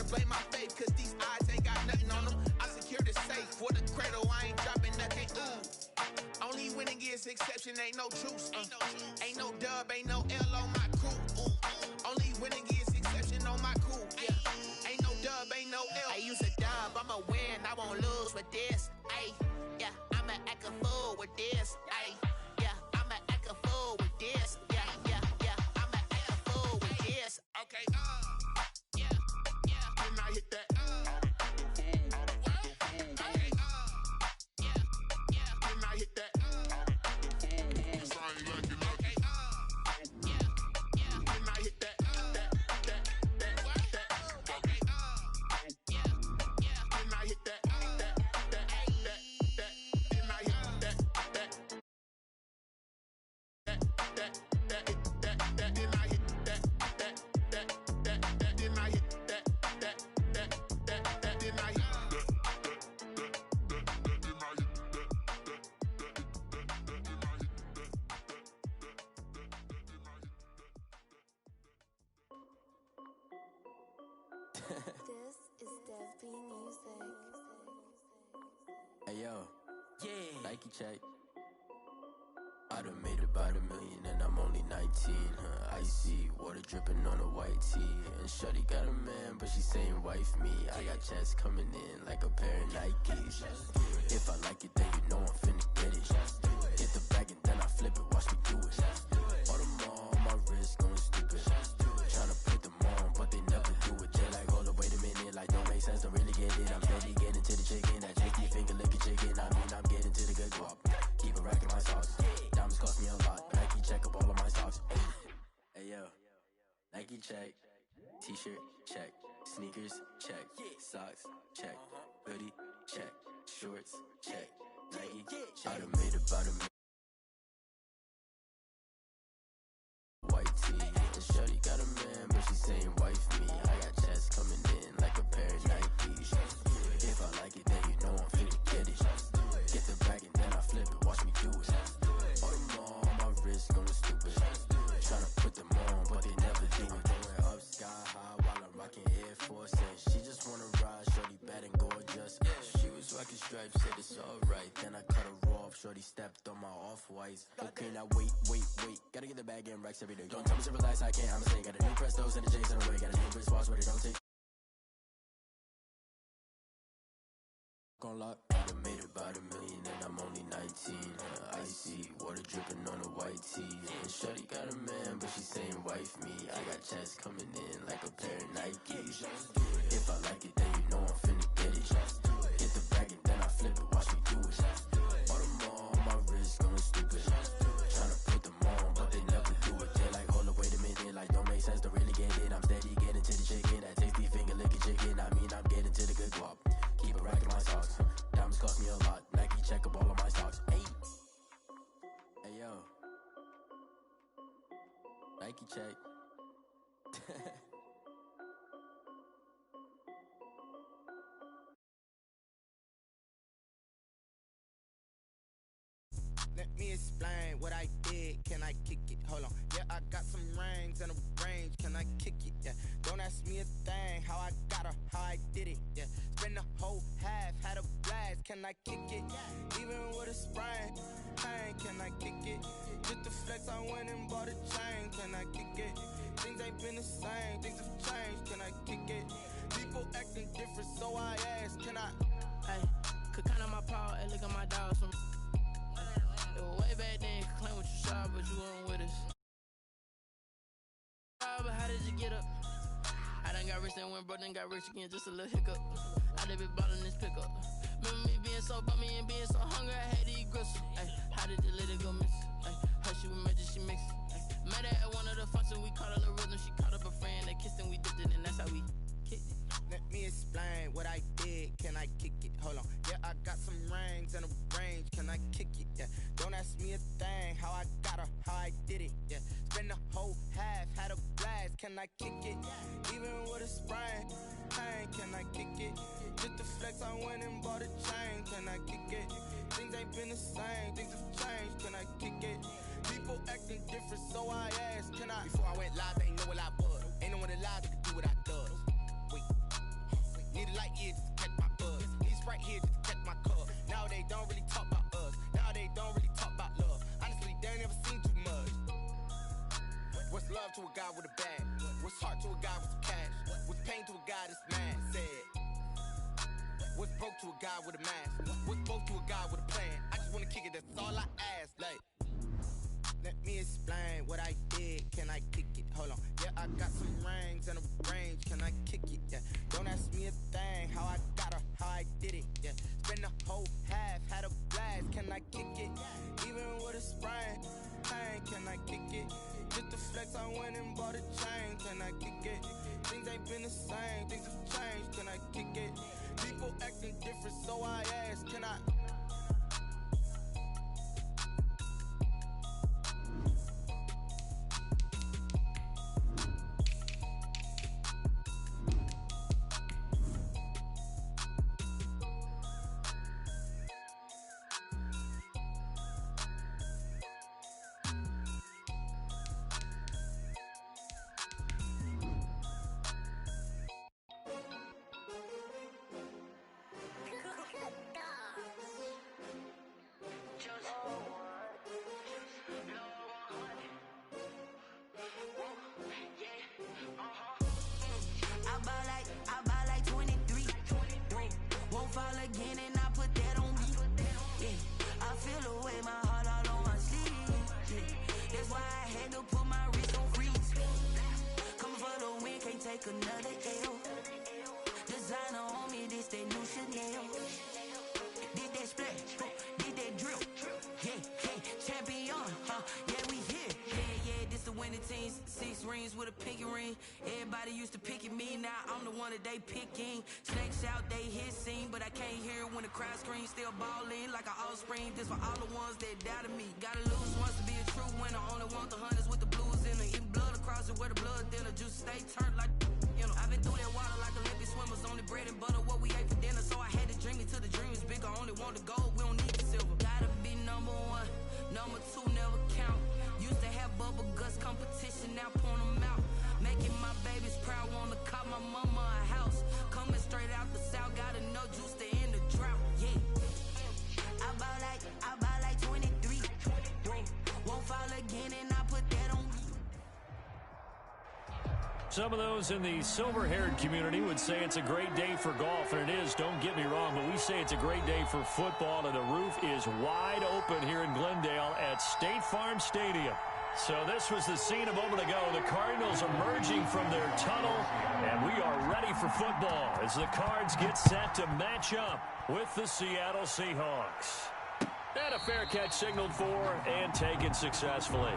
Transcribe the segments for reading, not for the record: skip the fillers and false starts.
blame my faith, cause these eyes ain't got nothing on them. I secure the safe for the cradle, I ain't dropping nothing. Ooh. Only winning is exception, ain't no truce. Ain't no dub, ain't no L on my crew. Only winning is exception on my crew. Yeah. Ain't no dub, ain't no L. I use a dub, I'ma win, I won't lose with this. Ay, yeah, I'ma act a fool with this. Ay, yeah, I'ma act a fool with this. Yeah, yeah, yeah, I'ma act a fool with this. Okay, yeah, yeah. Then I hit that. Okay, yeah, yeah. Then I hit that. This is Dev B Music. Hey yo, yeah, Nike check. I done made about $1 million and I'm only 19. Icy water dripping on a white tee. And shorty got a man, but she saying wife me. I got checks coming in like a pair of Nikes. If I like it, then you know I'm finna get it. Get the bag and then I flip it, watch me do it. All them on my wrist going stupid. Tryna put them on, but they never do it. They're like, hold up, wait a minute, like don't make sense, don't really get it. I'm steady getting to the chicken, that tricky finger licking chicken. I mean, I'm getting to the good guap. Keep a rack in my socks. Diamonds cost me a lot. Nike check up all of my stocks. Hey yo, Nike check. T-shirt check. Sneakers check. Socks check. Hoodie check. Shorts check. Nike I done made about $1 million. White tee. And shorty got a man, but she saying wife me. I got checks coming in like a pair of Nikes. If I like it, then you know I'm finna get it. Get the bag and then I flip it, watch me do it. All them on my wrist going stupid. Tryna put them on, but they never do it. Going up sky high while I'm rocking Air Force. And she just wanna ride, shorty bad and gorgeous. She was rocking stripes, said it's alright. Then I cut her off, shorty stepped on my off-whites. Okay, now wait. Gotta get the bag and racks every day. Don't tell me to relax, I can't, I'ma say. Got a new Prestos and the J's on the way. Got a new Chris Walsh, but it don't take. On lock, I done made about $1 million and I'm only 19. Icy water dripping on a white tee. And shorty got a man, but she saying wife me. I got checks coming in like a pair of Nikes. If I like it, then you know I'm finna get it. Get the bag and then I flip it, watch me do it. All them on my wrist going stupid. Tryna put them on, but they never do it. They're like, hold up, wait a minute, like don't make sense, don't really get it. I'm steady getting to the chicken, that tasty finger licking chicken. I mean, I'm getting to the good guap. Keep a rack in my socks. Diamonds cost me a lot. Nike check up all of my stocks. Hey yo, Nike check. Let me explain what I did. Can I kick it? Hold on. Yeah, I got some rings and a range. Can I kick it? Yeah. Don't ask me a thing. How I got her, how I did it. Yeah. Spend the whole half, had a blast. Can I kick it? Even with a sprain. Pain, can I kick it? Just the flex, I went and bought a chain. Can I kick it? Things ain't been the same. Things have changed. Can I kick it? People acting different, so I ask. Can I? Hey, could count on my power and look at my dogs from. It was way back then, could claim what you saw, but you weren't with us. But how did you get up? I done got rich and went broke, then got rich again, just a little hiccup. I done been ballin' this pickup. Remember me being so bummy and being so hungry, I had to eat gristle. Ay, how did you let it go miss? Ay, her she was magic, she mixed. Met her at one of the functions, we caught a little rhythm. She caught up a friend, they kissed and we dipped it, and that's how we kicked it. Let me explain what I did. Can I kick it? Hold on. Yeah, I got some rings and a range. Can I kick it? Yeah. Don't ask me a thing. How I got her, how I did it. Yeah. Spend the whole half, had a blast. Can I kick it? Even with a sprain. Pain, can I kick it? Just the flex, I went and bought a chain. Can I kick it? Things ain't been the same. Things have changed. Can I kick it? People acting different, so I asked. Can I? Before I went live, they ain't know what I was. Ain't no one alive that could do what I does. Wait. ear just to catch my buzz. These right here just to catch my cub. Now they don't really talk about us. Now they don't really talk about love. Honestly, they ain't never seen too much. What's love to a guy with a bag? What's heart to a guy with some cash? What's pain to a guy that's mad? Said. What's broke to a guy with a mask? What's both to a guy with a plan? I just wanna kick it, that's all I ask. Like, let me explain what I did. Can I kick it? Hold on. Yeah, I got some rings and a range. Can I kick it? Yeah. Don't ask me a thing. How I got her, how I did it. Yeah. Spend the whole half, had a blast. Can I kick it? Even with a sprain. Pain, can I kick it? Just the flex, I went and bought a chain. Can I kick it? Things ain't been the same. Things have changed. Can I kick it? People acting different, so I ask, can I? Another L. Designer on me, this that new Chanel. Did that splash, did that drill. Yeah, champion, yeah, we here. Yeah, this the winning team. 6 rings with a pinky ring. Everybody used to pick at me, now I'm the one that they picking. Snakes out, they hit scene, but I can't hear it when the crowd screams. Still ballin' like an offspring. This for all the ones that doubted me. Gotta lose once to be a true winner. Only want the hunters with the blues in her. Eating blood across it where the blood dinner. Juice stay turned like, you know. I've been through that water like Olympic swimmers. Only bread and butter, what we ate for dinner. So I had to dream it till the dream is bigger. Only want the gold, we don't need the silver. Gotta be number 1, number 2 never count. Used to have bubble guts competition, now point them out. Making my babies proud, wanna call my mama a house. Coming straight out the south, gotta know juice to end the drought. Yeah, I bought like 23. Won't fall again, and I put that on me. Some of those in the silver-haired community would say it's a great day for golf, and it is, don't get me wrong, but we say it's a great day for football, and the roof is wide open here in Glendale at State Farm Stadium. So this was the scene a moment ago. The Cardinals emerging from their tunnel, and we are ready for football as the Cards get set to match up with the Seattle Seahawks. And a fair catch signaled for and taken successfully.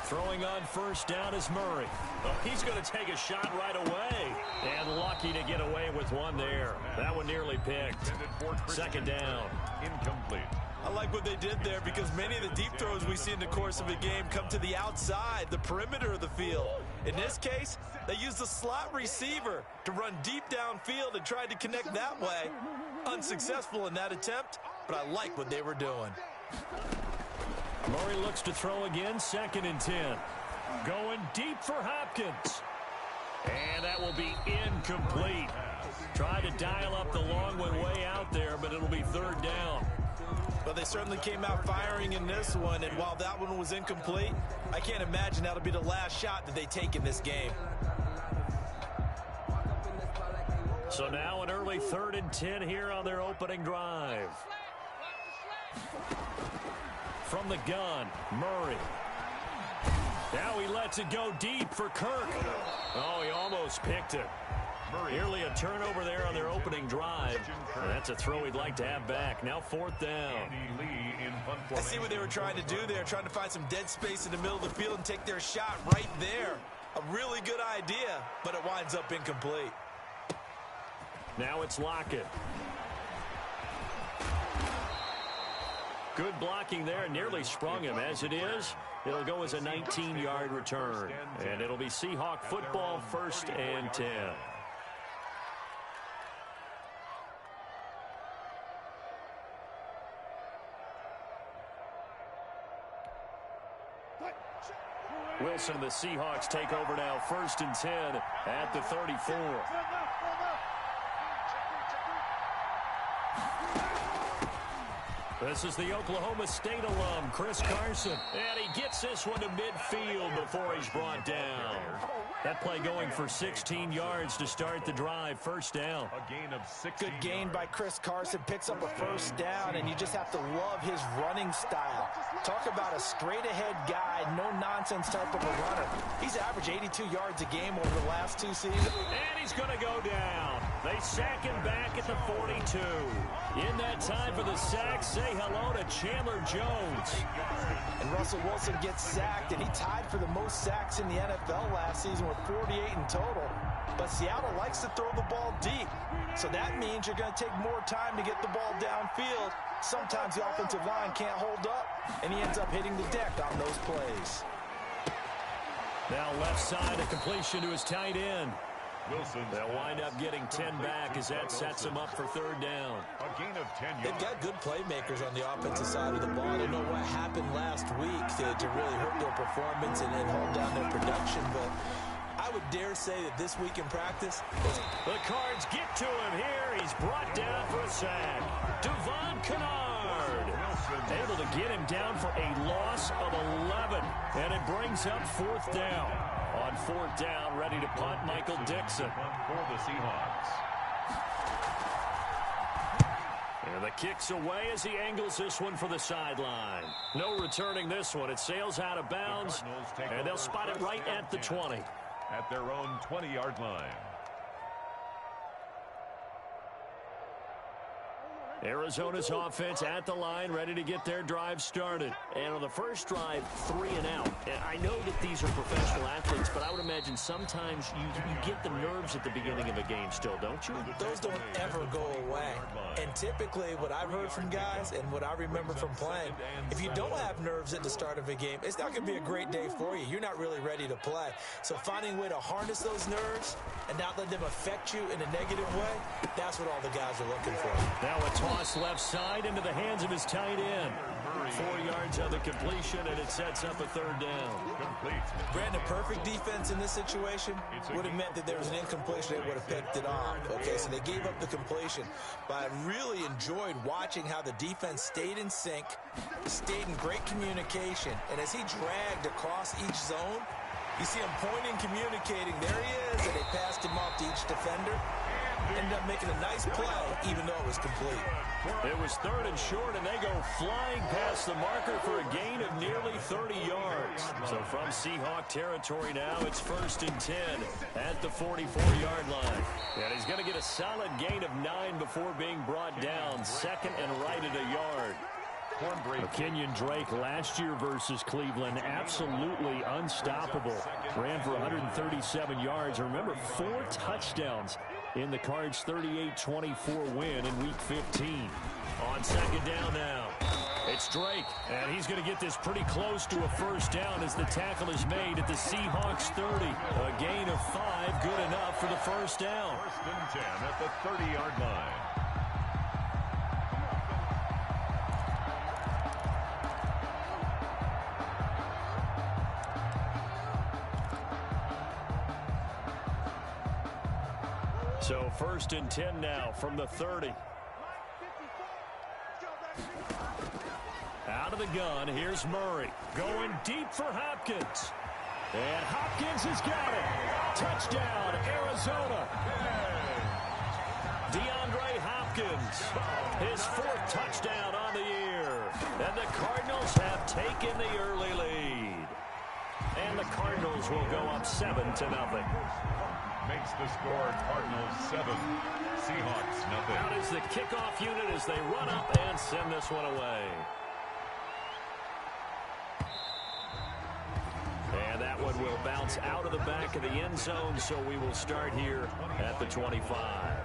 Throwing on first down is Murray. Oh, he's going to take a shot right away. And lucky to get away with one there. That one nearly picked. Second down. Incomplete. I like what they did there because many of the deep throws we see in the course of a game come to the outside, the perimeter of the field. In this case, they used the slot receiver to run deep downfield and tried to connect that way. Unsuccessful in that attempt, but I like what they were doing. Murray looks to throw again, 2nd and 10. Going deep for Hopkins. And that will be incomplete. Try to dial up the long one way out there, but it'll be 3rd down. But they certainly came out firing in this one, and while that one was incomplete, I can't imagine that'll be the last shot that they take in this game. So now an early 3rd and 10 here on their opening drive. From the gun, Murray. Now he lets it go deep for Kirk. Oh, he almost picked it. Nearly a turnover there on their opening drive. That's a throw he'd like to have back. Now 4th down. I see what they were trying to do there, trying to find some dead space in the middle of the field and take their shot right there. A really good idea, but it winds up incomplete. Now it's Lockett. Good blocking there. Nearly sprung him. As it is, it'll go as a 19-yard return. And it'll be Seahawk football, 1st and 10. Wilson and the Seahawks take over now, 1st and 10 at the 34. This is the Oklahoma State alum, Chris Carson. And he gets this one to midfield before he's brought down. That play going for 16 yards to start the drive. 1st down. A gain of 6. Good gain by Chris Carson. Picks up a 1st down, and you just have to love his running style. Talk about a straight-ahead guy, no-nonsense type of a runner. He's averaged 82 yards a game over the last 2 seasons. And he's going to go down. They sack him back at the 42. In that time for the sack, say hello to Chandler Jones. And Russell Wilson gets sacked, and he tied for the most sacks in the NFL last season with 48 in total. But Seattle likes to throw the ball deep. So that means you're going to take more time to get the ball downfield. Sometimes the offensive line can't hold up, and he ends up hitting the deck on those plays. Now left side, a completion to his tight end. They'll wind up getting 10 back as that sets him up for 3rd down. A gain of 10 yards. They've got good playmakers on the offensive side of the ball. I don't know what happened last week to really hurt their performance and hold down their production, but I would dare say that this week in practice, the Cards get to him here. He's brought down for a sack. Devon Kennard able to get him down for a loss of 11, and it brings up 4th down. On 4th down, ready to punt, Michael Dixon. For the Seahawks. And the kick's away as he angles this one for the sideline. No returning this one. It sails out of bounds, and they'll spot it right at the 20. At their own 20-yard line. Arizona's offense at the line, ready to get their drive started. And on the first drive, 3 and out. And I know that these are professional athletes, but I would imagine sometimes you get the nerves at the beginning of a game still, don't you? Those don't ever go away. And typically what I've heard from guys and what I remember from playing, if you don't have nerves at the start of a game, it's not going to be a great day for you. You're not really ready to play. So finding a way to harness those nerves and not let them affect you in a negative way, that's what all the guys are looking for. Now a toss left side into the hands of his tight end. 4 yards on the completion, and it sets up a 3rd down. Brandon, perfect defense in this situation would have meant that there was an incompletion. They would have picked it off. Okay, so they gave up the completion. But I really enjoyed watching how the defense stayed in sync, stayed in great communication, and as he dragged across each zone, you see him pointing, communicating. There he is, and they passed him off to each defender. Ended up making a nice play, even though it was complete. It was 3rd and short, and they go flying past the marker for a gain of nearly 30 yards. So from Seahawk territory now, it's 1st and 10 at the 44-yard line. And he's going to get a solid gain of 9 before being brought down. 2nd and right at a yard. Kenyon Drake last year versus Cleveland, absolutely unstoppable. Ran for 137 yards. Remember, 4 touchdowns in the Cards' 38-24 win in Week 15. On 2nd down now, it's Drake, and he's going to get this pretty close to a 1st down as the tackle is made at the Seahawks' 30. A gain of 5, good enough for the 1st down. 1st and 10 at the 30-yard line. So 1st and 10 now from the 30. Out of the gun, here's Murray. Going deep for Hopkins. And Hopkins has got it. Touchdown, Arizona. DeAndre Hopkins, his 4th touchdown on the year. And the Cardinals have taken the early lead. And the Cardinals will go up 7-0. Makes the score Cardinals 7, Seahawks nothing. Out is the kickoff unit as they run up and send this one away. And that one will bounce out of the back of the end zone, so we will start here at the 25.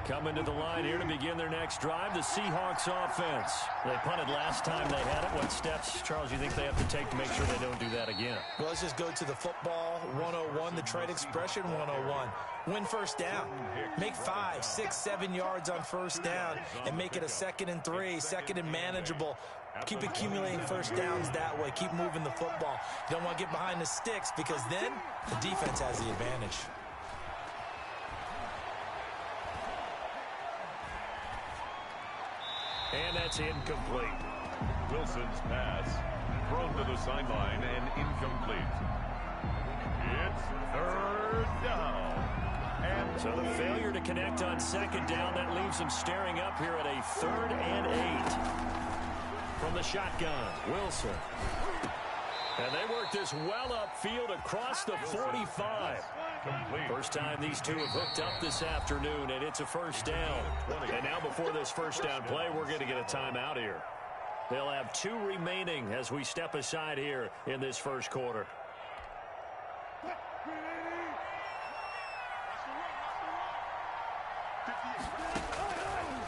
Coming to the line here to begin their next drive, the Seahawks offense. They punted last time they had it. What steps, Charles, you think they have to take to make sure they don't do that again? Well, let's just go to the football 101, the trade expression 101. Win first down. Make 5, 6, 7 yards on first down and make it a 2nd and 3, 2nd and manageable. Keep accumulating first downs that way. Keep moving the football. You don't want to get behind the sticks because then the defense has the advantage. And that's incomplete. Wilson's pass thrown to the sideline and incomplete. It's 3rd down. And so the failure to connect on 2nd down, that leaves them staring up here at a 3rd and 8. From the shotgun, Wilson. And they work this well upfield across the 45. First time these two have hooked up this afternoon, and it's a first down. And now before this first down play, we're going to get a timeout here. They'll have 2 remaining as we step aside here in this first quarter.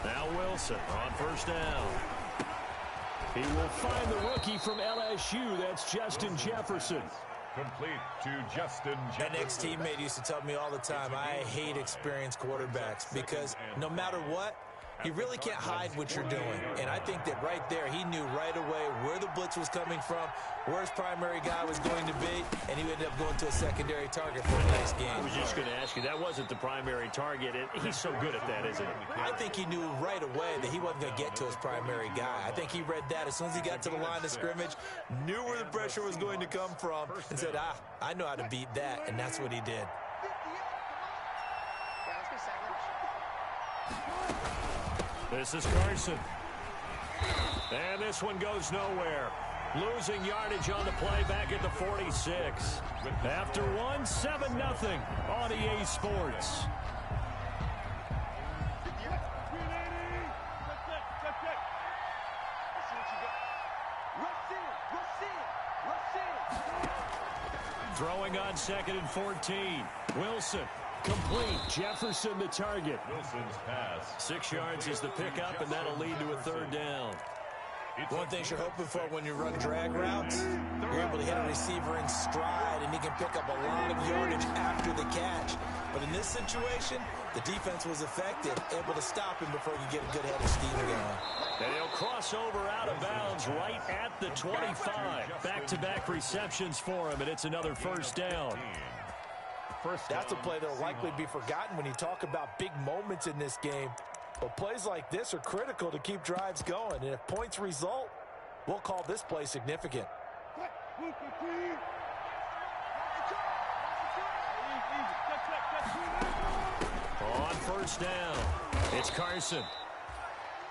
Now Wilson on first down. He will find the rookie from LSU. That's Justin Jefferson. Complete to Justin Jefferson. My next teammate used to tell me all the time, I hate experienced quarterbacks because no matter what, you really can't hide what you're doing. And I think that right there, he knew right away where the blitz was coming from, where his primary guy was going to be, and he ended up going to a secondary target for the next game. I was just going to ask you, that wasn't the primary target. He's so good at that, isn't he? I think he knew right away that he wasn't going to get to his primary guy. I think he read that as soon as he got to the line of scrimmage, knew where the pressure was going to come from, and said, I know how to beat that, and that's what he did. This is Carson. And this one goes nowhere. Losing yardage on the play back at the 46. After 1, 7-0 on EA Sports. Throwing on 2nd and 14. Wilson. Complete. Jefferson the target. Wilson's pass. 6 yards is the pickup, and that'll lead to a 3rd down. One thing you're hoping for when you run drag routes, you're able to hit a receiver in stride, and he can pick up a lot of yardage after the catch. But in this situation, the defense was effective, able to stop him before he could get a good head of steam going. And he'll cross over out of bounds right at the 25. Back-to-back receptions for him, and it's another first down. That's a play that will likely be forgotten when you talk about big moments in this game. But plays like this are critical to keep drives going. And if points result, we'll call this play significant. On first down, it's Carson.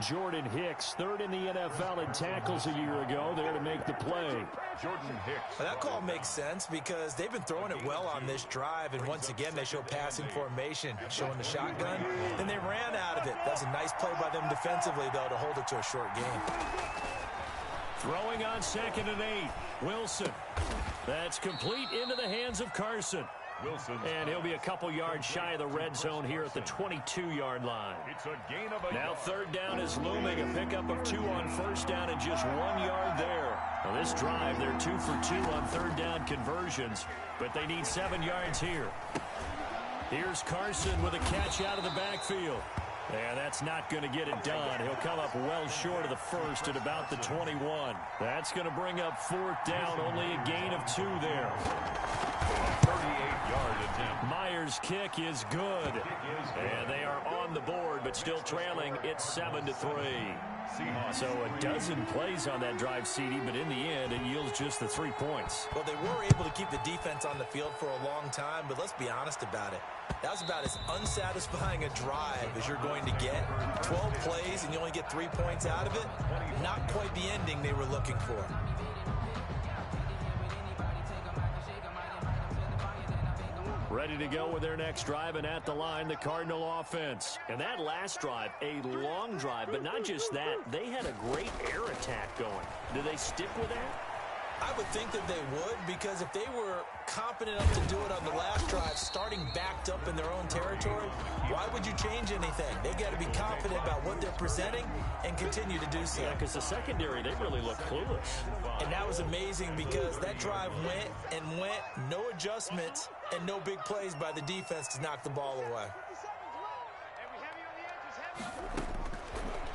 Jordan Hicks, 3rd in the NFL in tackles a year ago, there to make the play. Jordan Hicks. Well, that call makes sense because they've been throwing it well on this drive, and once again they show passing formation, showing the shotgun, and they ran out of it. That's a nice play by them defensively, though, to hold it to a short game. Throwing on 2nd and 8, Wilson. That's complete into the hands of Carson. Wilson. And he'll be a couple yards shy of the red zone here at the 22-yard line. It's a gain of a now 3rd down is looming. A pickup of 2 on first down and just 1 yard there. Now this drive, they're 2 for 2 on 3rd down conversions, but they need 7 yards here. Here's Carson with a catch out of the backfield. And that's not going to get it done. He'll come up well short of the first at about the 21. That's going to bring up 4th down, only a gain of 2 there. 38-yard attempt. Myers' kick is good. And they are on the board, but still trailing. It's 7-3. So a dozen plays on that drive, CD, but in the end, it yields just the 3 points. Well, they were able to keep the defense on the field for a long time, but let's be honest about it. That was about as unsatisfying a drive as you're going to get. 12 plays and you only get 3 points out of it. Not quite the ending they were looking for. Ready to go with their next drive, and at the line, the Cardinal offense. And that last drive, a long drive, but not just that. They had a great air attack going. Do they stick with that? I would think that they would, because if they were competent enough to do it on the last drive, starting backed up in their own territory, why would you change anything? They got to be confident about what they're presenting and continue to do so. Yeah, because the secondary, they really look clueless. And that was amazing because that drive went and went, no adjustments and no big plays by the defense to knock the ball away.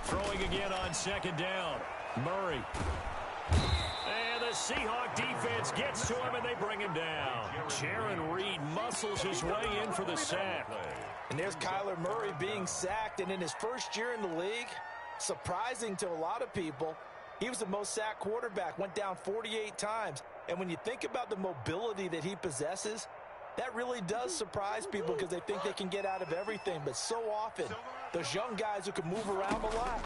Throwing again on second down. Murray. And the Seahawk defense gets to him, and they bring him down. Jaron Reed muscles his way in for the sack. And there's Kyler Murray being sacked, and in his first year in the league, surprising to a lot of people, he was the most sacked quarterback, went down 48 times. And when you think about the mobility that he possesses, that really does surprise people because they think they can get out of everything. But so often, those young guys who can move around a lot,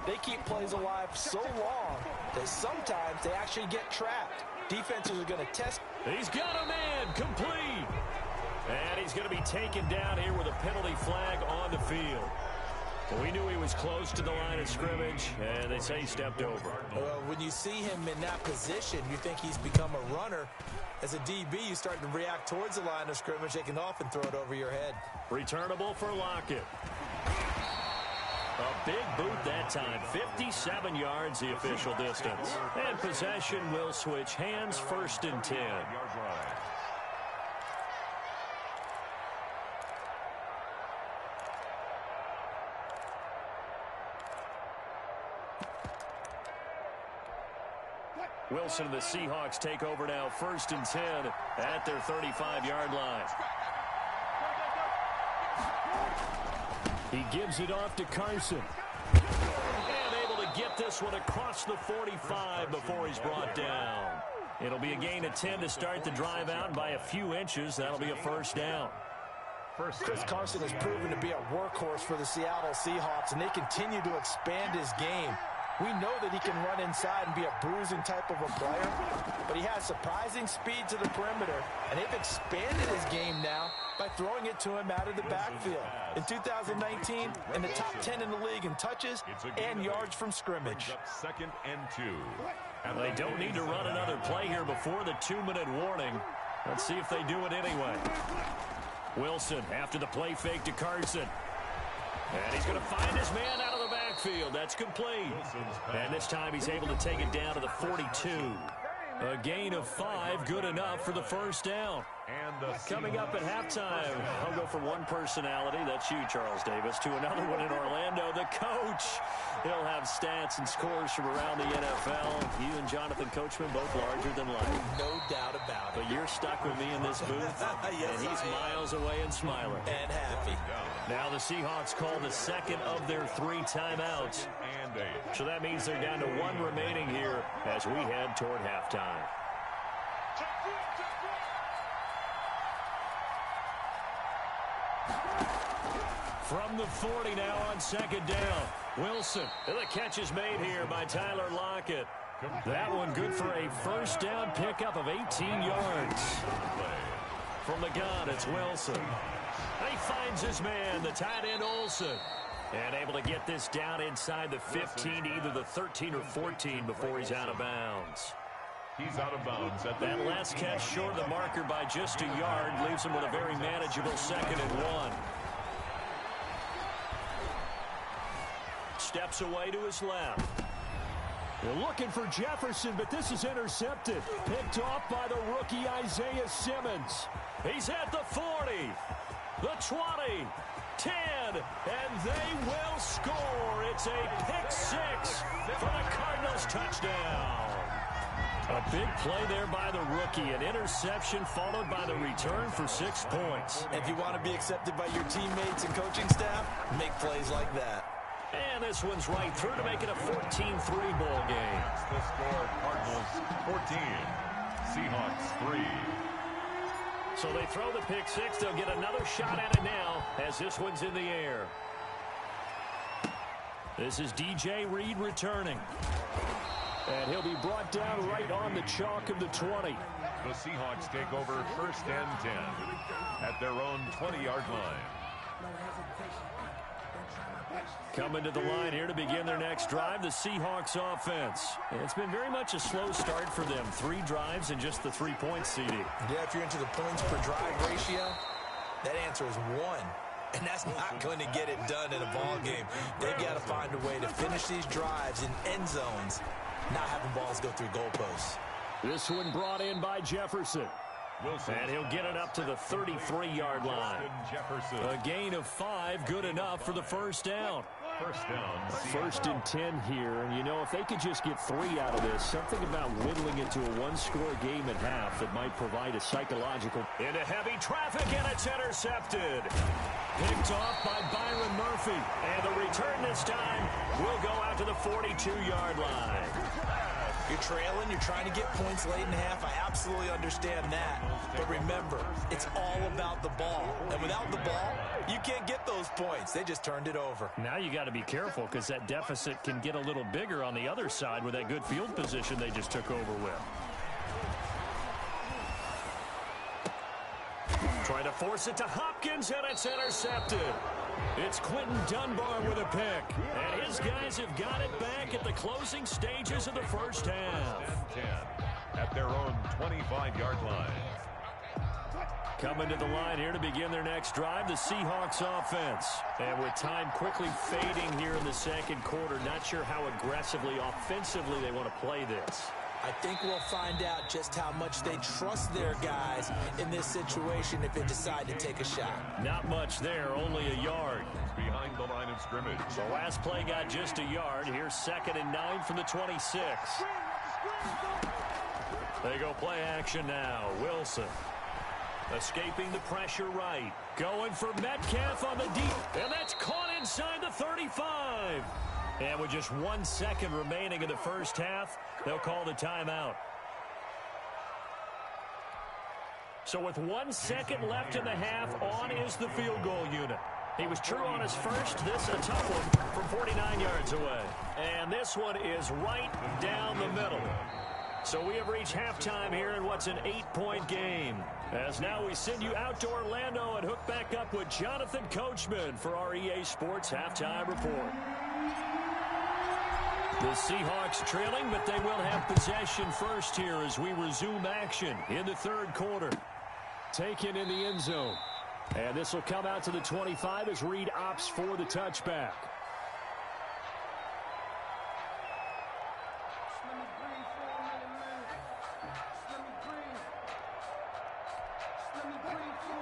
they keep plays alive so long that sometimes they actually get trapped. Defenses are going to test. He's got a man complete. And he's going to be taken down here with a penalty flag on the field. Well, we knew he was close to the line of scrimmage, and they say he stepped over. Well, when you see him in that position, you think he's become a runner. As a DB, you start to react towards the line of scrimmage. They can often throw it over your head. Returnable for Lockett. A big boot that time. 57 yards the official distance. And possession will switch hands, 1st and 10. Wilson and the Seahawks take over now, 1st and 10 at their 35-yard line. He gives it off to Carson. And able to get this one across the 45 before he's brought down. It'll be a gain of 10 to start the drive out by a few inches. That'll be a 1st down. Chris Carson has proven to be a workhorse for the Seattle Seahawks, and they continue to expand his game. We know that he can run inside and be a bruising type of a player, but he has surprising speed to the perimeter, and they've expanded his game now by throwing it to him out of the backfield. In 2019, in the top 10 in the league in touches and yards from scrimmage. 2nd and 2. And they don't need to run another play here before the 2-minute warning. Let's see if they do it anyway. Wilson after the play fake to Carson. And he's going to find his man out of the backfield. That's complete. And this time he's able to take it down to the 42. A gain of 5, good enough for the 1st down. Coming up at halftime, I'll go from one personality, that's you, Charles Davis, to another one in Orlando, the coach. He'll have stats and scores from around the NFL. You and Jonathan Coachman, both larger than life. No doubt about it. But you're stuck with me in this booth, yes, and he's miles away and smiling. And happy. Now the Seahawks call the 2nd of their 3 timeouts. So that means they're down to 1 remaining here as we head toward halftime. From the 40 now on 2nd down. Wilson. And the catch is made here by Tyler Lockett. That one good for a 1st down pickup of 18 yards. From the gun, it's Wilson. And he finds his man, the tight end Olsen. And able to get this down inside the 15, either the 13 or 14 before he's out of bounds. He's out of bounds. That last catch short of the marker by just a yard leaves him with a very manageable 2nd and 1. Steps away to his left. They're looking for Jefferson, but this is intercepted. Picked off by the rookie Isaiah Simmons. He's at the 40, the 20, 10, and they will score. It's a pick 6 for the Cardinals touchdown. A big play there by the rookie. An interception followed by the return for 6 points. If you want to be accepted by your teammates and coaching staff, make plays like that. And this one's right through to make it a 14-3 ball game. The score, Cardinals 14, Seahawks 3. So they throw the pick 6. They'll get another shot at it now as this one's in the air. This is DJ Reed returning. And he'll be brought down right on the chalk of the 20. The Seahawks take over 1st and 10 at their own 20-yard line. Coming to the line here to begin their next drive, the Seahawks offense. It's been very much a slow start for them. 3 drives and just the 3 points, CD. Yeah, if you're into the points per drive ratio, that answer is 1. And that's not going to get it done in a ball game. They've got to find a way to finish these drives in end zones, not having balls go through goalposts. This one brought in by Jefferson. Wilson. And he'll get it up to the 33-yard line. A gain of 5, good enough for the first down. First and 10 here. And, you know, if they could just get 3 out of this, something about whittling it to a 1-score game at half that might provide a psychological. Into heavy traffic, and it's intercepted. Picked off by Byron Murphy. And the return this time will go out to the 42-yard line. You're trailing, you're trying to get points late in half. I absolutely understand that. But remember, it's all about the ball. And without the ball, you can't get those points. They just turned it over. Now you got to be careful because that deficit can get a little bigger on the other side with that good field position they just took over with. Trying to force it to Hopkins, and it's intercepted. It's Quentin Dunbar with a pick. And his guys have got it back at the closing stages of the first half. 10 at their own 25-yard line. Coming to the line here to begin their next drive, the Seahawks offense. And with time quickly fading here in the second quarter, not sure how aggressively, offensively they want to play this. I think we'll find out just how much they trust their guys in this situation if they decide to take a shot. Not much there, only a yard. Behind the line of scrimmage. The last play got just a yard. Here's 2nd and 9 from the 26. They go play action now. Wilson escaping the pressure right. Going for Metcalf on the deep. And that's caught inside the 35. And with just 1 second remaining in the first half, they'll call the timeout. So with 1 second left in the half, on is the field goal unit. He was true on his first. This a tough one from 49 yards away. And this one is right down the middle. So we have reached halftime here in what's an 8-point game. As now we send you out to Orlando and hook back up with Jonathan Coachman for our EA Sports Halftime Report. The Seahawks trailing, but they will have possession first here as we resume action in the third quarter. Taken in the end zone. And this will come out to the 25 as Reed opts for the touchback.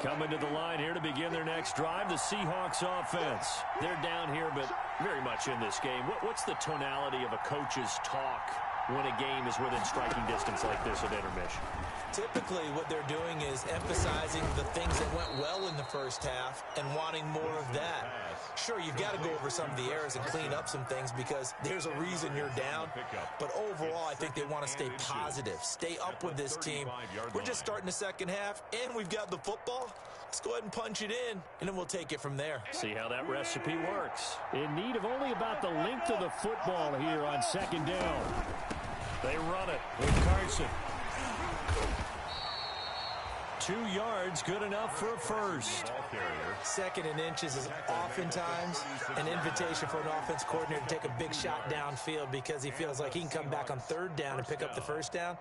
Coming to the line here to begin their next drive, the Seahawks offense. They're down here, but very much in this game. What's the tonality of a coach's talk when a game is within striking distance like this at intermission? Typically, what they're doing is emphasizing the things that went well in the first half and wanting more of that. Sure, you've got to go over some of the errors and clean up some things because there's a reason you're down. But overall, I think they want to stay positive, stay up with this team. We're just starting the second half, and we've got the football. Let's go ahead and punch it in, and then we'll take it from there. See how that recipe works. In need of only about the length of the football here on second down. They run it with Carson. 2 yards, good enough for a first. 2nd and inches is oftentimes an invitation for an offense coordinator to take a big shot downfield because he feels like he can come back on 3rd down and pick up the first down.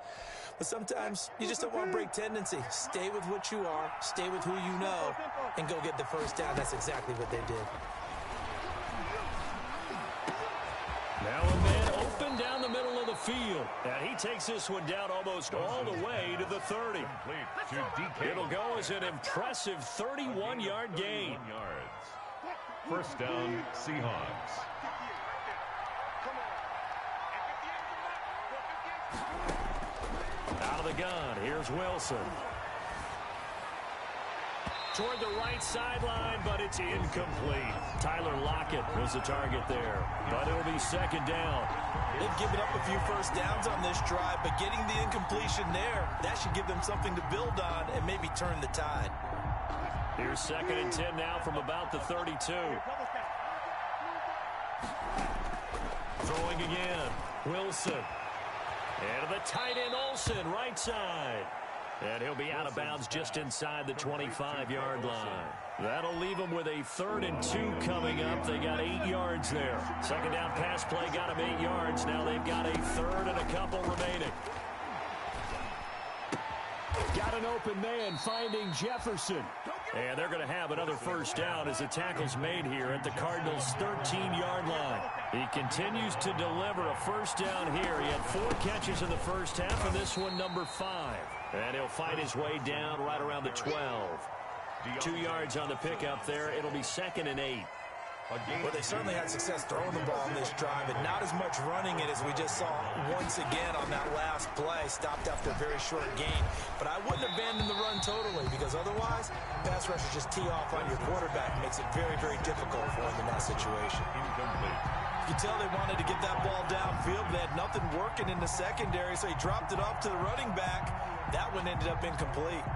But sometimes you just don't want to break tendency. Stay with what you are, stay with who you know, and go get the first down. That's exactly what they did. Now a man open down the middle of the field. And he takes this one down almost all the way to the 30. It'll go as an impressive 31-yard gain. First down, Seahawks. Out of the gun, here's Wilson. Toward the right sideline, but it's incomplete. Tyler Lockett was the target there, but it'll be second down. They've given up a few first downs on this drive, but getting the incompletion there, that should give them something to build on and maybe turn the tide. Here's 2nd and 10 now from about the 32. Throwing again, Wilson. And to the tight end, Olsen, right side. And he'll be out of bounds just inside the 25-yard line. That'll leave them with a 3rd and 2 coming up. They got 8 yards there. Second down pass play got them 8 yards. Now they've got a 3rd and a couple remaining. Got an open man finding Jefferson. And they're going to have another first down as the tackle's made here at the Cardinals' 13-yard line. He continues to deliver a first down here. He had 4 catches in the first half, and this one number 5. And he'll fight his way down right around the 12. 2 yards on the pickup there. It'll be 2nd and 8. Well, they certainly had success throwing the ball on this drive, and not as much running it as we just saw once again on that last play. Stopped after a very short gain. But I wouldn't abandon the run totally, because otherwise, pass rushers just tee off on your quarterback. It makes it very, very difficult for him in that situation. You can tell they wanted to get that ball downfield. They had nothing working in the secondary, so he dropped it off to the running back. That one ended up incomplete.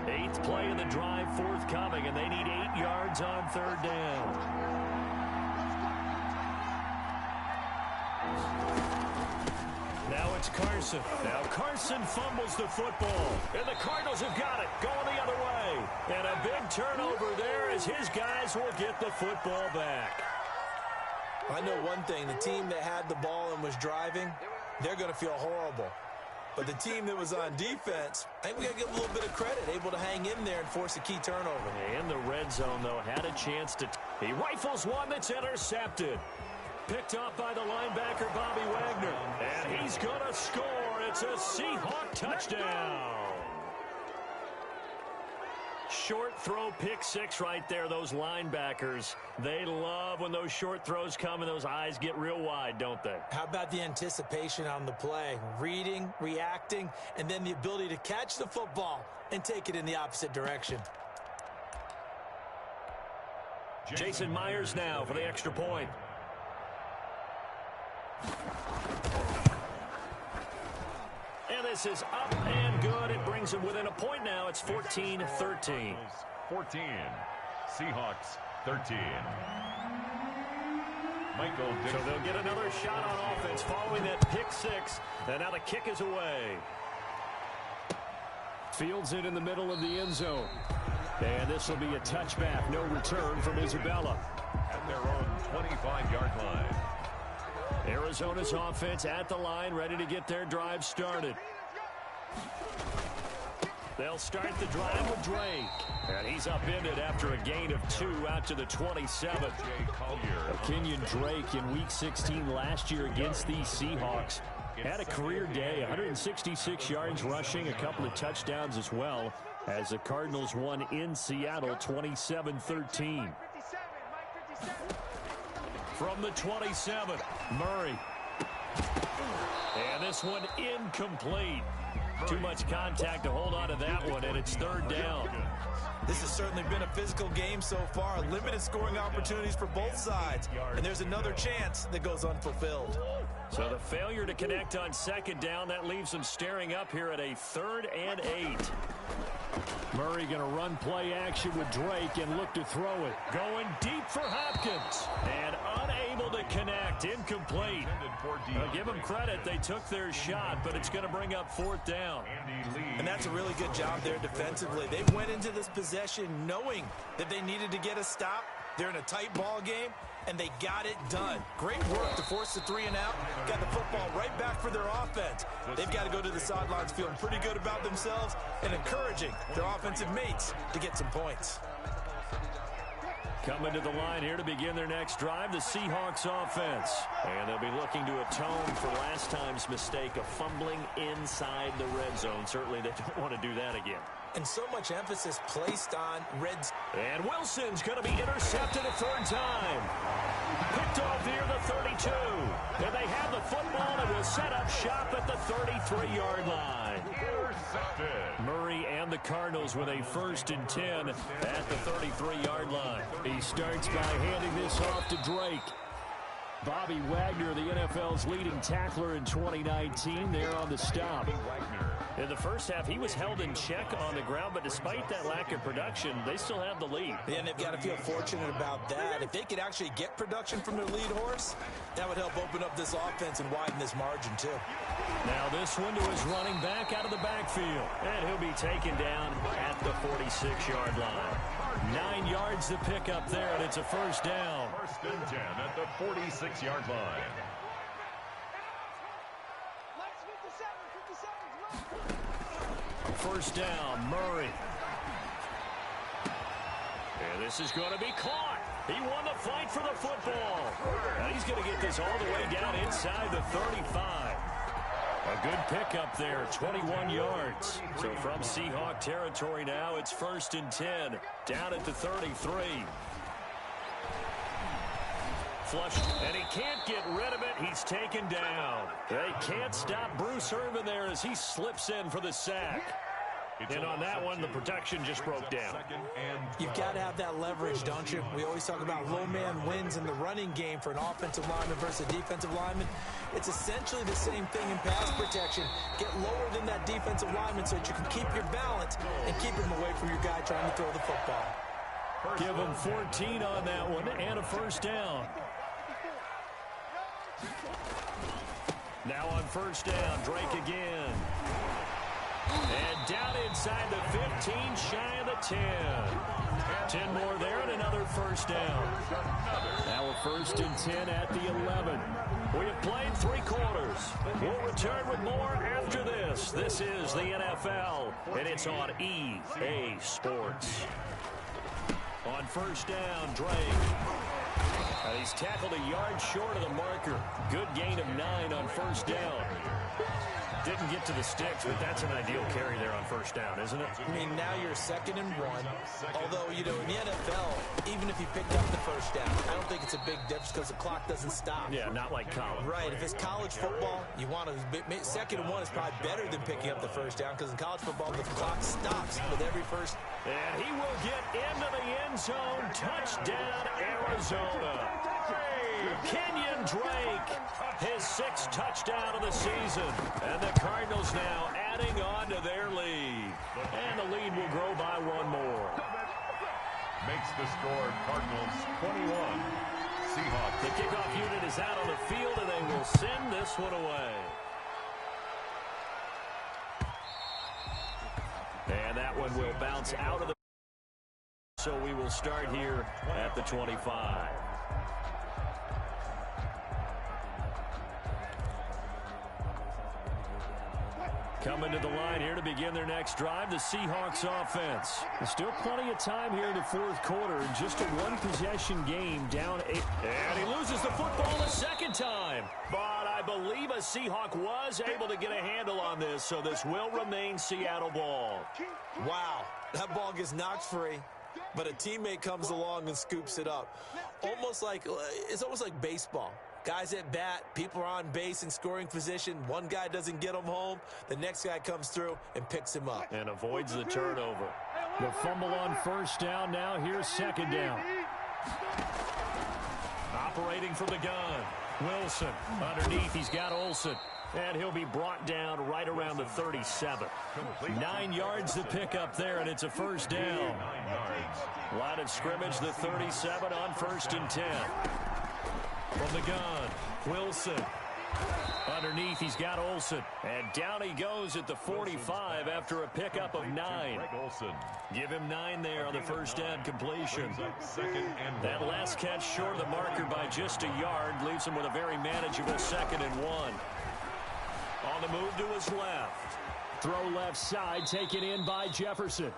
8th play of the drive forthcoming, and they need 8 yards on 3rd down. Now it's Carson. Now Carson fumbles the football, and the Cardinals have got it, going the other way. And a big turnover there as his guys will get the football back. I know one thing, the team that had the ball and was driving, they're going to feel horrible. But the team that was on defense, I think we got to give a little bit of credit, able to hang in there and force a key turnover. In the red zone, though, had a chance to... He rifles one that's intercepted. Picked off by the linebacker, Bobby Wagner. And he's going to score. It's a Seahawk touchdown. Short throw, pick 6 right there, those linebackers. They love when those short throws come and those eyes get real wide, don't they? How about the anticipation on the play? Reading, reacting, and then the ability to catch the football and take it in the opposite direction. Jason Myers now for the extra point. And this is up and good. It brings them within a point now. It's 14-13. 14. Seahawks 13. Michael Dixon. So they'll get another shot on offense following that pick 6. And now the kick is away. Fields it in the middle of the end zone. And this will be a touchback. No return from Isabella. At their own 25-yard line. Arizona's offense at the line, ready to get their drive started. They'll start the drive with Drake. And he's upended after a gain of 2 out to the 27. Kenyon Drake in Week 16 last year against these Seahawks had a career day, 166 yards rushing, a couple of touchdowns as well, as the Cardinals won in Seattle 27-13. From the 27, Murray. And this one incomplete. Too much contact to hold on to that one, and it's 3rd down. This has certainly been a physical game so far. Limited scoring opportunities for both sides. And there's another chance that goes unfulfilled. So the failure to connect on 2nd down, that leaves them staring up here at a 3rd and 8. Murray going to run play action with Drake and look to throw it. Going deep for Hopkins. And unable to connect. Incomplete. I'll give them credit. They took their shot, but it's going to bring up 4th down. And that's a really good job there defensively. They went into this possession knowing that they needed to get a stop. They're in a tight ball game, and they got it done. Great work to force the 3 and out. Got the football right back for their offense. They've got to go to the sidelines feeling pretty good about themselves and encouraging their offensive mates to get some points. Coming to the line here to begin their next drive, the Seahawks offense. And they'll be looking to atone for last time's mistake of fumbling inside the red zone. Certainly they don't want to do that again. And so much emphasis placed on Reds. And Wilson's going to be intercepted a 3rd time. Picked off here the 32. And they have the football and will set up shop at the 33-yard line. Intercepted. Murray and the Cardinals with a 1st and 10 at the 33-yard line. He starts by handing this off to Drake. Bobby Wagner, the NFL's leading tackler in 2019, there on the stop. Wagner. In the first half, he was held in check on the ground, but despite that lack of production, they still have the lead. Yeah, and they've got to feel fortunate about that. If they could actually get production from their lead horse, that would help open up this offense and widen this margin, too. Now this one to his running back out of the backfield, and he'll be taken down at the 46-yard line. 9 yards to pick up there, and it's a first down. First and 10 at the 46-yard line. First down, Murray. And this is going to be caught. He won the fight for the football. And he's going to get this all the way down inside the 35. A good pickup there, 21 yards. So from Seahawk territory now, it's first and 10, down at the 33. Flushed, and he can't get rid of it. He's taken down. They can't stop Bruce Irvin there as he slips in for the sack. And on that one, the protection just broke down. You've got to have that leverage, don't you? We always talk about low man wins in the running game for an offensive lineman versus a defensive lineman. It's essentially the same thing in pass protection. Get lower than that defensive lineman so that you can keep your balance and keep him away from your guy trying to throw the football. Give him 14 on that one and a first down. Now on first down, Drake again. And down inside the 15, shy of the 10. 10 more there and another first down. Now a first and 10 at the 11. We have played 3 quarters. We'll return with more after this. This is the NFL, and it's on EA Sports. On first down, Drake. He's tackled a yard short of the marker. Good gain of 9 on first down. Didn't get to the sticks, but that's an ideal carry there on first down, isn't it? I mean, now you're 2nd and 1. Although, you know, in the NFL, even if you picked up the first down, I don't think it's a big difference because the clock doesn't stop. Yeah, not like college. Right. If it's college football, you want to 2nd and 1 is probably better than picking up the first down because in college football, the clock stops with every first. And he will get into the end zone. Touchdown, Arizona. Kenyon Drake, his 6th touchdown of the season. And the Cardinals now adding on to their lead. And the lead will grow by 1 more. Makes the score Cardinals 21. Seahawks. The kickoff unit is out on the field, and they will send this one away. And that one will bounce out of the... So we will start here at the 25. Coming to the line here to begin their next drive, the Seahawks offense. There's still plenty of time here in the 4th quarter. Just a 1-possession game, down 8. And he loses the football a 2nd time. But I believe a Seahawk was able to get a handle on this, so this will remain Seattle ball. Wow, that ball gets knocked free, but a teammate comes along and scoops it up. It's almost like baseball. Guys at bat, people are on base in scoring position. One guy doesn't get him home. The next guy comes through and picks him up. And avoids the turnover. The fumble on first down. Now here's 2nd down. Operating from the gun. Wilson underneath. He's got Olsen. And he'll be brought down right around the 37. 9 yards to pick up there, and it's a first down. Line of scrimmage, the 37 on first and 10. From the gun, Wilson. Underneath, he's got Olsen. And down he goes at the 45 after a pickup of 9. Give him 9 there on the first down completion. That last catch short of the marker by just a yard leaves him with a very manageable 2nd and 1. On the move to his left. Throw left side, taken in by Jefferson.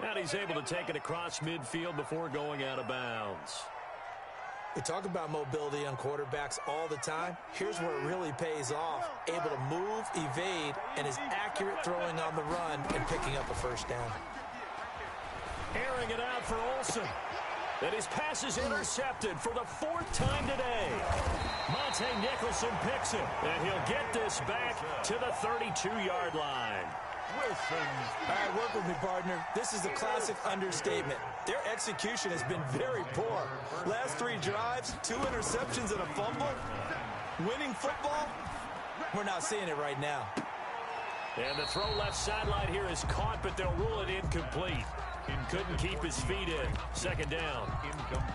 And he's able to take it across midfield before going out of bounds. We talk about mobility on quarterbacks all the time. Here's where it really pays off. Able to move, evade, and is accurate throwing on the run and picking up a first down. Airing it out for Olsen. And his pass is intercepted for the 4th time today. Monte Nicholson picks it, and he'll get this back to the 32-yard line. Wilson. All right, work with me, partner. This is a classic understatement. Their execution has been very poor. Last 3 drives, 2 interceptions and a fumble. Winning football? We're not seeing it right now. And the throw left sideline here is caught, but they'll rule it incomplete. Couldn't keep his feet in. Second down.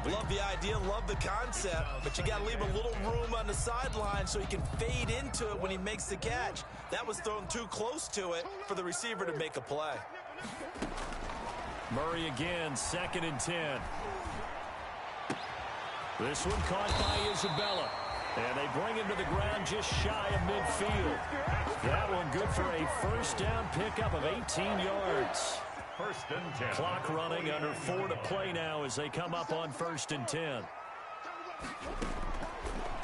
Love the idea, love the concept, but you got to leave a little room on the sideline so he can fade into it when he makes the catch. That was thrown too close to it for the receiver to make a play. Murray again, 2nd and 10. This one caught by Isabella. And they bring him to the ground just shy of midfield. That one good for a first down pickup of 18 yards. 1st and 10. Clock running, under 4 to play now as they come up on 1st and 10.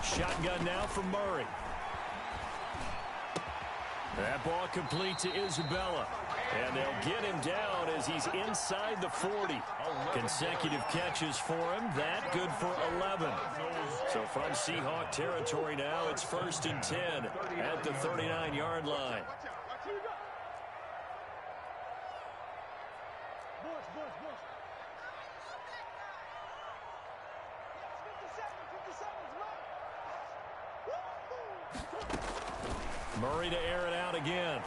Shotgun now for Murray. That ball complete to Isabella. And they'll get him down as he's inside the 40. Consecutive catches for him. That good for 11. So from Seahawk territory now, it's 1st and 10 at the 39-yard line. Murray to air it out again.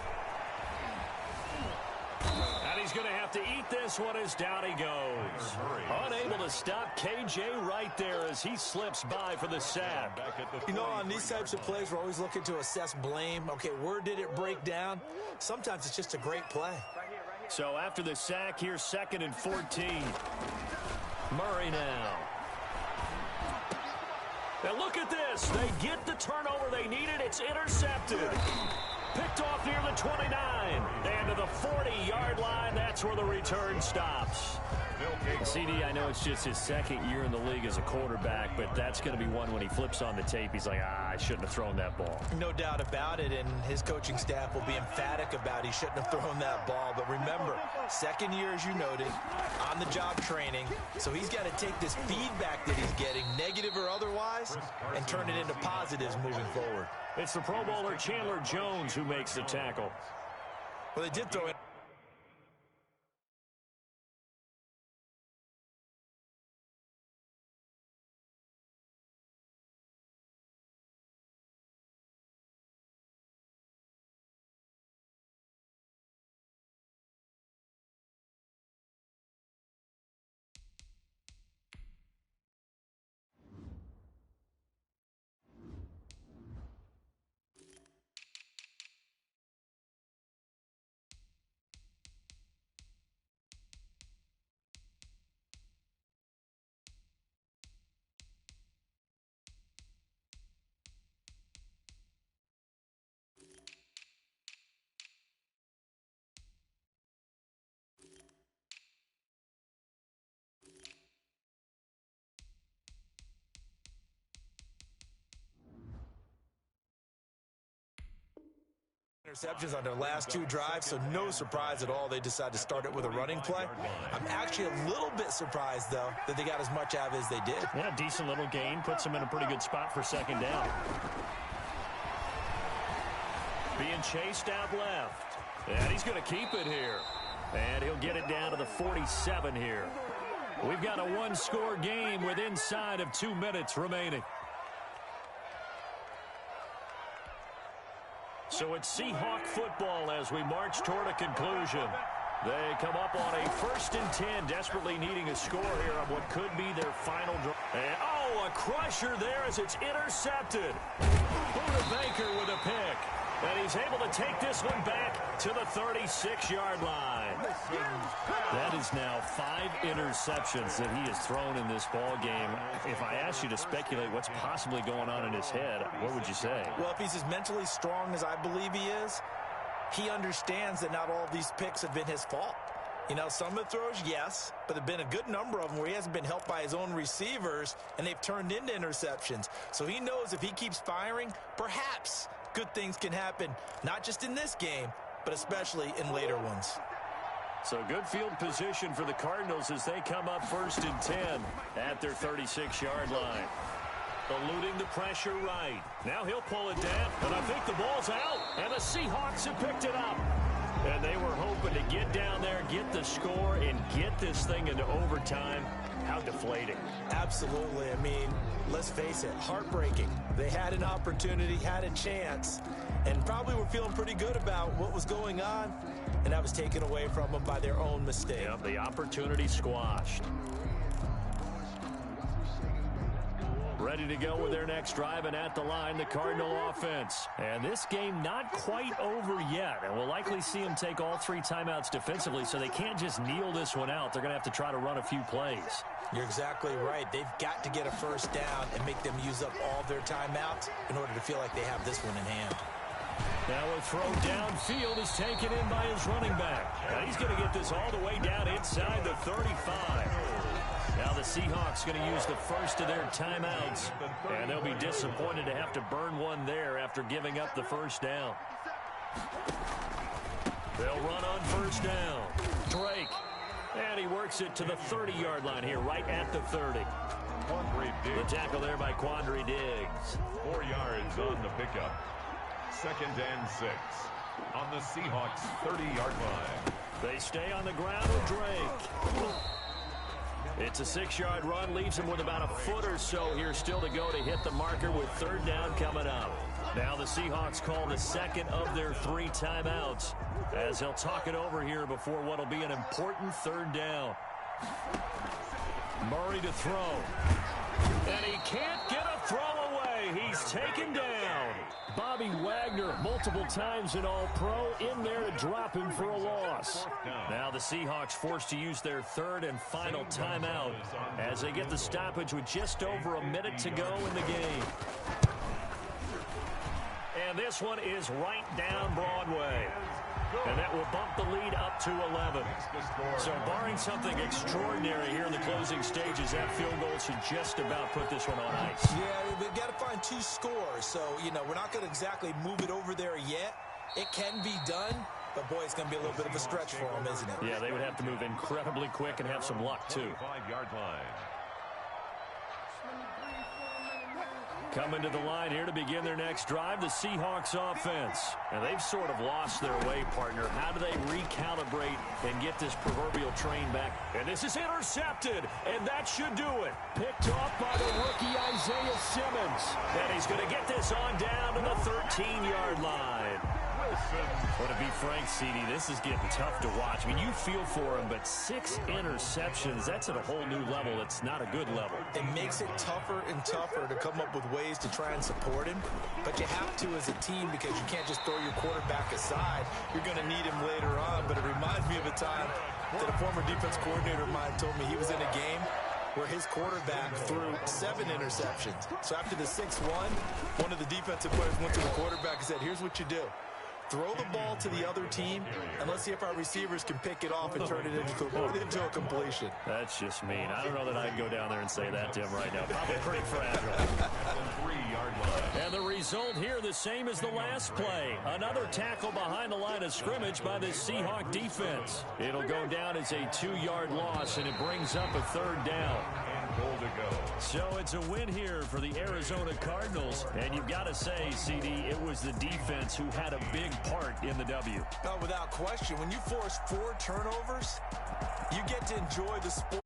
And he's going to have to eat this one as down he goes. Unable to stop KJ right there as he slips by for the sack. You know, on these types of plays, we're always looking to assess blame. Okay, where did it break down? Sometimes it's just a great play. So after the sack, here's 2nd and 14. Murray now. And look at this. They get the turnover they needed. It's intercepted. Picked off near the 29. And to the 40-yard line, that's where the return stops. CD, I know it's just his 2nd year in the league as a quarterback, but that's going to be one when he flips on the tape. He's like, I shouldn't have thrown that ball. No doubt about it, and his coaching staff will be emphatic about he shouldn't have thrown that ball. But remember, 2nd year, as you noted, on-the-job training, so he's got to take this feedback that he's getting, negative or otherwise, and turn it into positives moving forward. It's the Pro Bowler Chandler Jones who makes the tackle. Well, they did throw it. Interceptions on their last 2 drives, so no surprise at all they decided to start it with a running play. I'm actually a little bit surprised, though, that they got as much out of it as they did. Yeah, decent little gain. Puts them in a pretty good spot for 2nd down. Being chased out left. And he's going to keep it here. And he'll get it down to the 47 here. We've got a 1-score game with inside of 2 minutes remaining. So it's Seahawk football as we march toward a conclusion. They come up on a 1st and 10, desperately needing a score here on what could be their final drive. And, oh, a crusher there as it's intercepted. Buda Baker with a pick. And he's able to take this one back to the 36-yard line. That is now 5 interceptions that he has thrown in this ball game. If I asked you to speculate what's possibly going on in his head, what would you say? Well, if he's as mentally strong as I believe he is, he understands that not all of these picks have been his fault. You know, some of the throws, yes, but there have been a good number of them where he hasn't been helped by his own receivers, and they've turned into interceptions. So he knows if he keeps firing, perhaps good things can happen, not just in this game, but especially in later ones. So good field position for the Cardinals as they come up 1st and 10 at their 36-yard line. Eluding the pressure right. Now he'll pull it down, and I think the ball's out, and the Seahawks have picked it up. And they were hoping to get down there, get the score, and get this thing into overtime. How deflating. Absolutely. I mean, let's face it, heartbreaking. They had an opportunity, had a chance, and probably were feeling pretty good about what was going on, and that was taken away from them by their own mistake. Yep, the opportunity squashed. Ready to go with their next drive, and at the line, the Cardinal offense. And this game not quite over yet, and we'll likely see them take all 3 timeouts defensively, so they can't just kneel this one out. They're going to have to try to run a few plays. You're exactly right. They've got to get a first down and make them use up all their timeouts in order to feel like they have this one in hand. Now a throw downfield is taken in by his running back. And he's going to get this all the way down inside the 35. Now the Seahawks going to use the first of their timeouts, and they'll be disappointed to have to burn one there after giving up the first down. They'll run on first down. Drake, and he works it to the 30-yard line here, right at the 30. The tackle there by Quandre Diggs. 4 yards on the pickup. 2nd and 6 on the Seahawks 30-yard line. They stay on the ground with Drake. It's a 6-yard run, leaves him with about a foot or so here still to go to hit the marker with 3rd down coming up. Now the Seahawks call the second of their 3 timeouts as they'll talk it over here before what will be an important 3rd down. Murray to throw. And he can't get a throw away. He's taken down. Bobby Wagner, multiple times an All-Pro, in there to drop him for a loss. Now the Seahawks forced to use their 3rd and final timeout as they get the stoppage with just over a minute to go in the game. And this one is right down Broadway. And that will bump the lead up to 11. So barring something extraordinary here in the closing stages, that field goal should just about put this one on ice. Yeah, we've got to find 2 scores. So, you know, we're not going to exactly move it over there yet. It can be done, but boy, it's going to be a little bit of a stretch for them, isn't it? Yeah, they would have to move incredibly quick and have some luck, too. 5-yard line. Coming to the line here to begin their next drive, the Seahawks offense. And they've sort of lost their way, partner. How do they recalibrate and get this proverbial train back? And this is intercepted, and that should do it. Picked off by the rookie Isaiah Simmons. And he's going to get this on down to the 13-yard line. Well, to be frank, CD, this is getting tough to watch. I mean, you feel for him, but 6 interceptions, that's at a whole new level. It's not a good level. It makes it tougher and tougher to come up with ways to try and support him, but you have to as a team because you can't just throw your quarterback aside. You're going to need him later on, but it reminds me of a time that a former defense coordinator of mine told me he was in a game where his quarterback threw 7 interceptions. So after the 6-1, one of the defensive players went to the quarterback and said, here's what you do. Throw the ball to the other team, and let's see if our receivers can pick it off and turn it into a completion. That's just mean. I don't know that I'd go down there and say that to him right now. Probably pretty fragile. 3-yard line. And the result here, the same as the last play. Another tackle behind the line of scrimmage by the Seahawk defense. It'll go down as a 2-yard loss, and it brings up a 3rd down. Goal to go. So it's a win here for the Arizona Cardinals. And you've got to say, CD, it was the defense who had a big part in the W. No, without question. When you force 4 turnovers, you get to enjoy the sport.